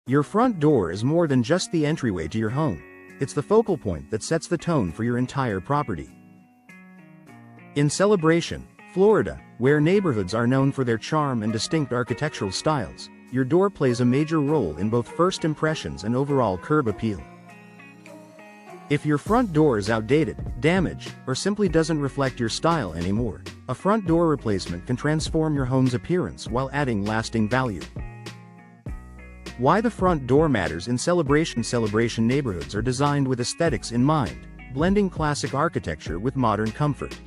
Your front door is more than just the entryway to your home. It's the focal point that sets the tone for your entire property. In Celebration, Florida, where neighborhoods are known for their charm and distinct architectural styles, your door plays a major role in both first impressions and overall curb appeal. If your front door is outdated, damaged, or simply doesn't reflect your style anymore, a front door replacement can transform your home's appearance while adding lasting value. Why the front door matters in Celebration. Celebration neighborhoods are designed with aesthetics in mind, blending classic architecture with modern comfort.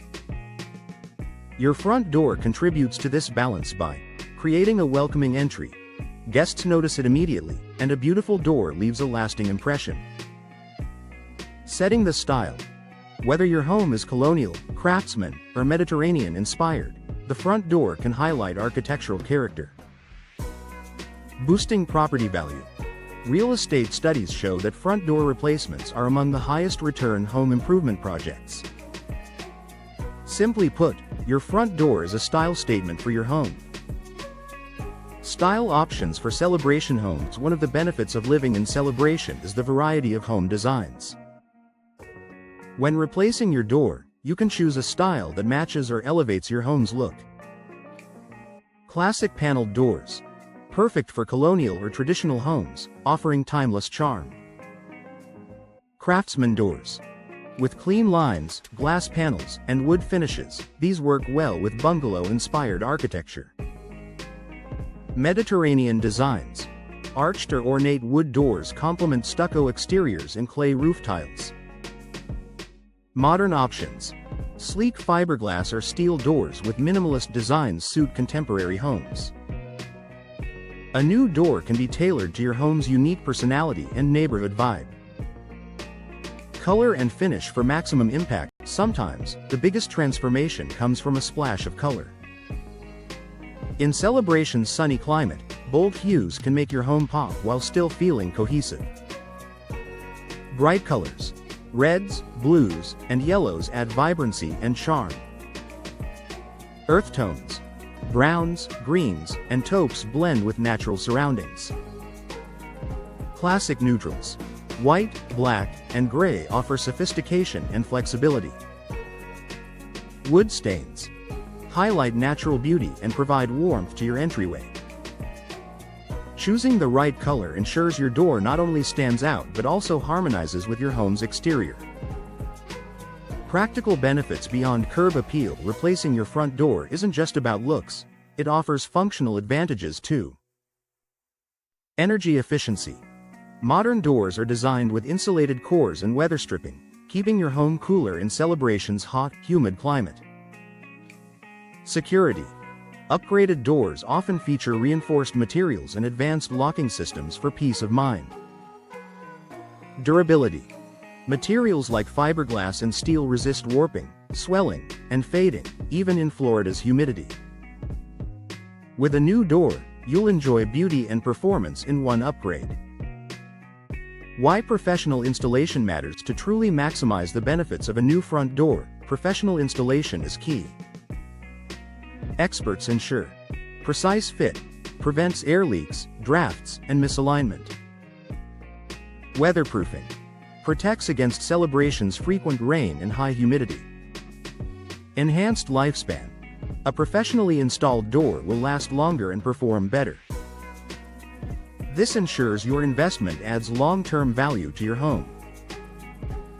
Your front door contributes to this balance by creating a welcoming entry. Guests notice it immediately, and a beautiful door leaves a lasting impression. Setting the style. Whether your home is colonial, craftsman, or Mediterranean-inspired, the front door can highlight architectural character. Boosting property value. Real estate studies show that front door replacements are among the highest return home improvement projects. Simply put, your front door is a style statement for your home. Style options for Celebration homes. One of the benefits of living in Celebration is the variety of home designs. When replacing your door, you can choose a style that matches or elevates your home's look. Classic paneled doors. Perfect for colonial or traditional homes, offering timeless charm. Craftsman doors. With clean lines, glass panels, and wood finishes, these work well with bungalow-inspired architecture. Mediterranean designs. Arched or ornate wood doors complement stucco exteriors and clay roof tiles. Modern options. Sleek fiberglass or steel doors with minimalist designs suit contemporary homes. A new door can be tailored to your home's unique personality and neighborhood vibe. Color and finish for maximum impact. Sometimes, the biggest transformation comes from a splash of color. In Celebration's sunny climate, bold hues can make your home pop while still feeling cohesive. Bright colors. Reds, blues, and yellows add vibrancy and charm. Earth tones. Browns, greens, and taupes blend with natural surroundings. Classic neutrals. White, black, and gray offer sophistication and flexibility. Wood stains. Highlight natural beauty and provide warmth to your entryway. Choosing the right color ensures your door not only stands out but also harmonizes with your home's exterior. Practical benefits beyond curb appeal. Replacing your front door isn't just about looks, it offers functional advantages too. Energy efficiency. Modern doors are designed with insulated cores and weather stripping, keeping your home cooler in Celebration's hot, humid climate. Security. Upgraded doors often feature reinforced materials and advanced locking systems for peace of mind. Durability. Materials like fiberglass and steel resist warping, swelling, and fading, even in Florida's humidity. With a new door, you'll enjoy beauty and performance in one upgrade. Why professional installation matters. To truly maximize the benefits of a new front door, professional installation is key. Experts ensure precise fit, prevents air leaks, drafts, and misalignment. Weatherproofing. Protects against Celebration's frequent rain and high humidity. Enhanced lifespan. A professionally installed door will last longer and perform better. This ensures your investment adds long-term value to your home.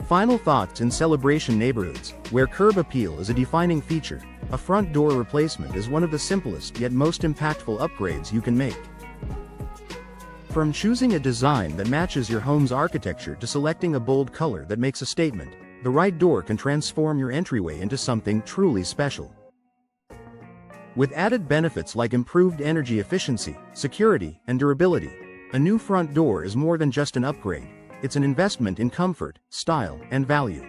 Final thoughts. In Celebration neighborhoods, where curb appeal is a defining feature, a front door replacement is one of the simplest yet most impactful upgrades you can make. From choosing a design that matches your home's architecture to selecting a bold color that makes a statement, the right door can transform your entryway into something truly special. With added benefits like improved energy efficiency, security, and durability, a new front door is more than just an upgrade, it's an investment in comfort, style, and value.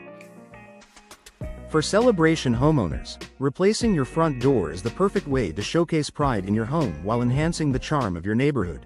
For Celebration homeowners, replacing your front door is the perfect way to showcase pride in your home while enhancing the charm of your neighborhood.